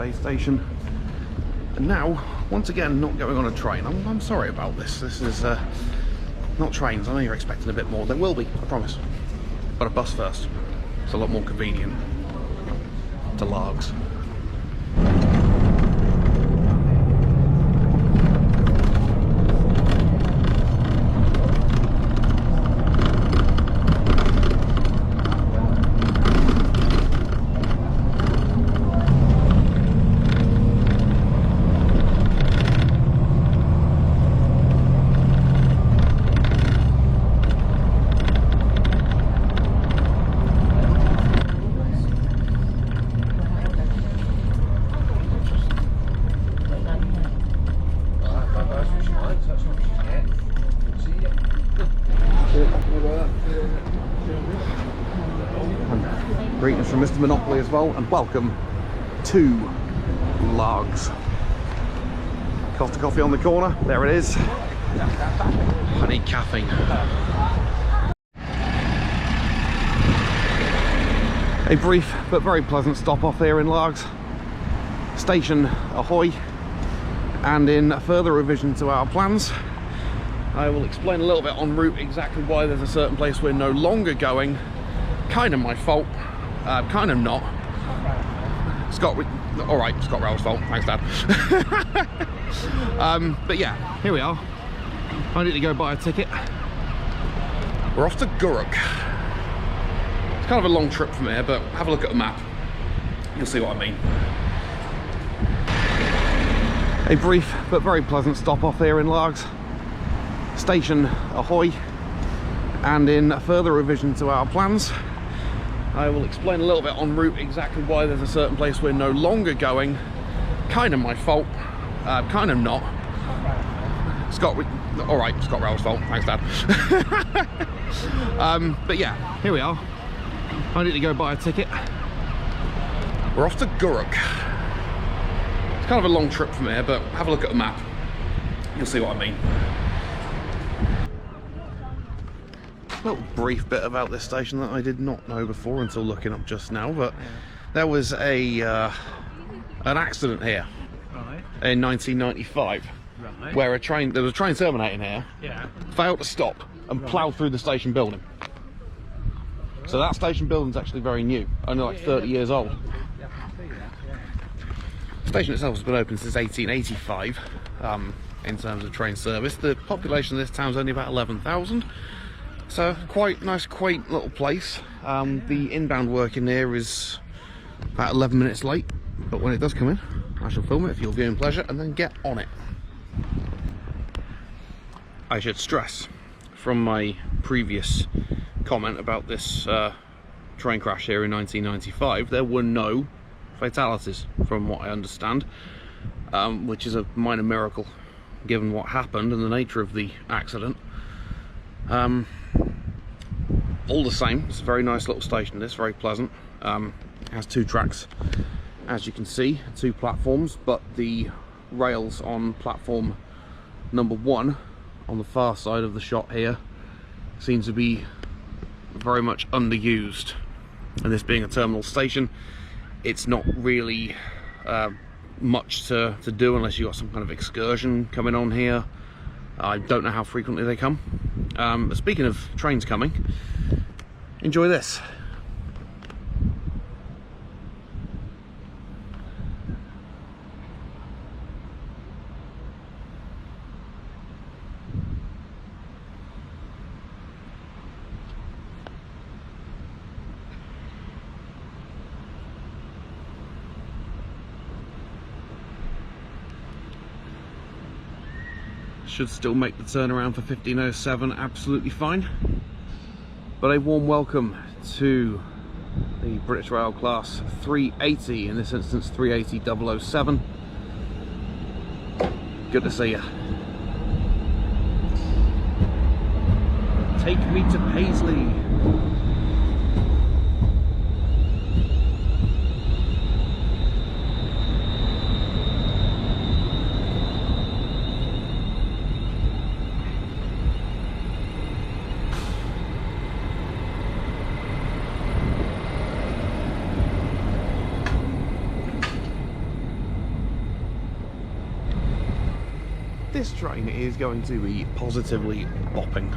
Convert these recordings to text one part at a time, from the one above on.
Bay station. And now, once again, not going on a train. I'm sorry about this. This is not trains. I know you're expecting a bit more. There will be, I promise. But a bus first. It's a lot more convenient to Largs. Greetings from Mr. Monopoly as well, and welcome to Largs. Costa Coffee on the corner, there it is. I need caffeine. A brief but very pleasant stop off here in Largs. Station ahoy, and in a further revision to our plans, I will explain a little bit en route exactly why there's a certain place we're no longer going. Kind of my fault. Kind of not. Scott Rail's fault. Thanks, Dad. But yeah, here we are. I need to go buy a ticket. We're off to Gilmour. It's kind of a long trip from here, but have a look at the map. You'll see what I mean. A brief but very pleasant stop off here in Largs. Station ahoy, and in a further revision to our plans, I will explain a little bit en route exactly why there's a certain place we're no longer going. Kind of my fault. Kind of not. Scott Rail's fault. Thanks, Dad. But yeah, here we are. I need to go buy a ticket. We're off to Gilmour. It's kind of a long trip from here, but have a look at the map. You'll see what I mean. A little brief bit about this station that I did not know before until looking up just now, but there was an accident here in 1995 where there was a train terminating here, failed to stop and ploughed through the station building. So that station building's actually very new, only like 30 years old. The station itself has been open since 1885 in terms of train service. The population of this town is only about 11,000. So quite nice, quaint little place. The inbound work in here is about 11 minutes late, but when it does come in, I shall film it for your viewing pleasure and then get on it. I should stress, from my previous comment about this train crash here in 1995, there were no fatalities from what I understand, which is a minor miracle given what happened and the nature of the accident. All the same, it's a very nice little station. This very pleasant. It has two tracks, as you can see, two platforms, but the rails on platform number 1 on the far side of the shot here seems to be very much underused. And this being a terminal station, it's not really much to do unless you've got some kind of excursion coming on here. I don't know how frequently they come. But speaking of trains coming, enjoy this. Should still make the turnaround for 1507 absolutely fine. But a warm welcome to the British Rail Class 380, in this instance 380-007. Good to see you. Take me to Paisley. this train is going to be positively bopping.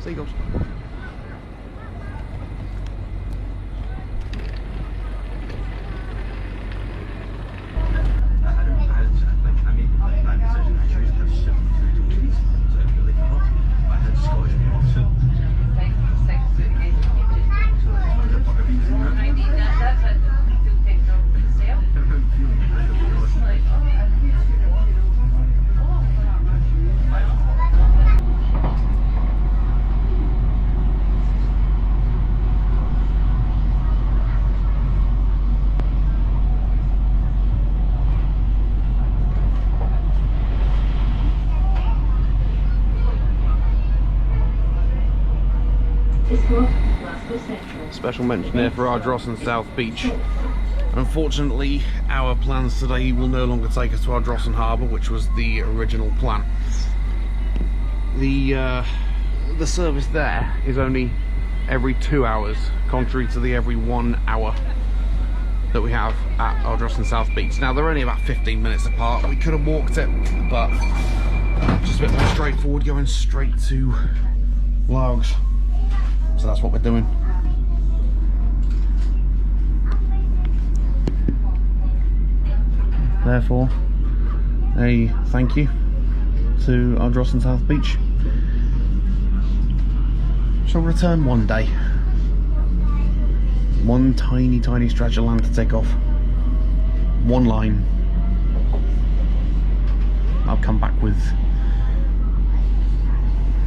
Seagulls. Special mention here for Ardross and South Beach. Unfortunately, our plans today will no longer take us to Ardross Harbour, which was the original plan. The service there is only every 2 hours, contrary to the every 1 hour that we have at Ardross and South Beach. Now, they're only about 15 minutes apart. We could have walked it, but just a bit more straightforward, going straight to Largs. So that's what we're doing. Therefore, a thank you to Ardross and South Beach. Shall return one day. One tiny stretch of land to take off. One line. I'll come back with,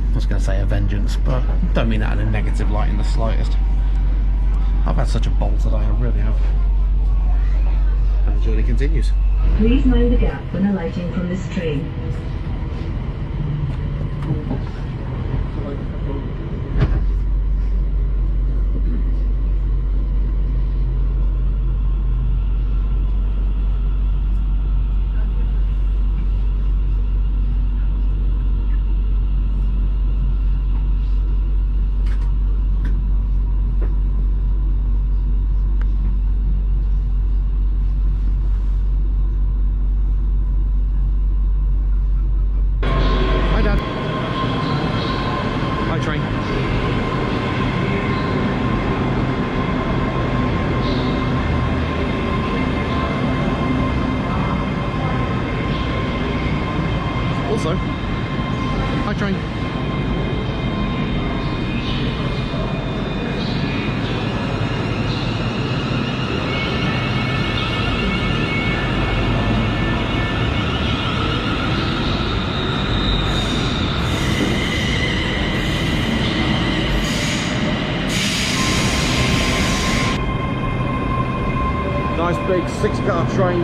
I was going to say a vengeance, but don't mean that in a negative light in the slightest. I've had such a ball today, I really have. And the journey continues. Please mind the gap when alighting from this train. Also, hi train. Nice big 6-car train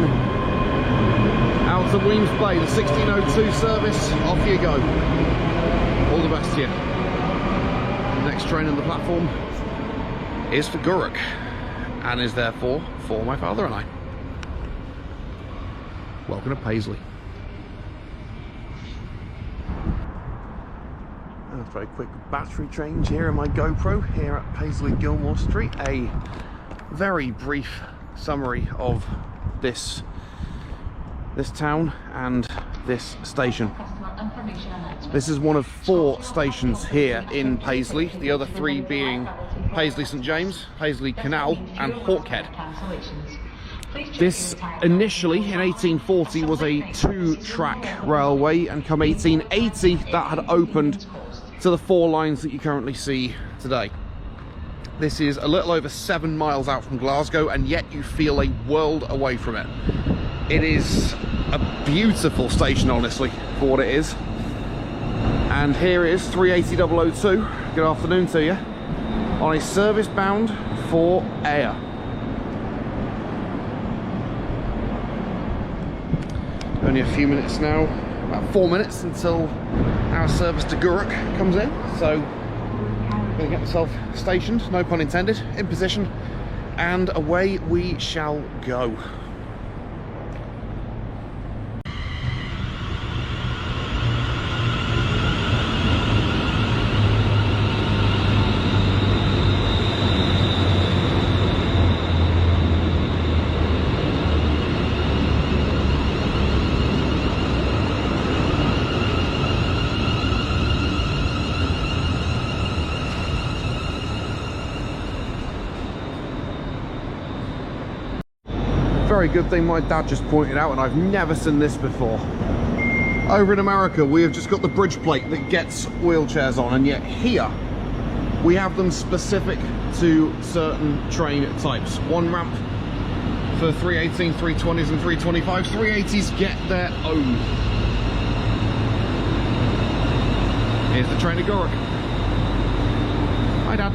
out to Wemyss Bay, the 1602 service. Off you go. All the best to you. The next train on the platform is for Gilmour and is therefore for my father and I. Welcome to Paisley. After a quick battery change here in my GoPro here at Paisley Gilmour Street, a very brief summary of this town and this station. This is one of 4 stations here in Paisley, the other 3 being Paisley St James, Paisley Canal and Hawkhead. This initially in 1840 was a 2-track railway, and come 1880 that had opened to the 4 lines that you currently see today. This is a little over 7 miles out from Glasgow, and yet you feel a world away from it. It is a beautiful station, honestly, for what it is. And here it is, 380002. Good afternoon to you. On a service bound for Ayr. Only a few minutes now, about 4 minutes until our service to Gilmour comes in. So I'm going to get myself stationed, no pun intended, in position, and away we shall go. Very good thing my dad just pointed out, and I've never seen this before. Over in America, we have just got the bridge plate that gets wheelchairs on, and yet here we have them specific to certain train types. One ramp for 318, 320s and 325s. 380s get their own. Here's the train to Gilmour. Hi, Dad.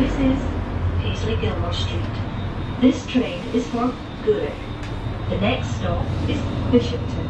This is Paisley Gilmour Street. This train is for Gilmour. The next stop is Bishopton.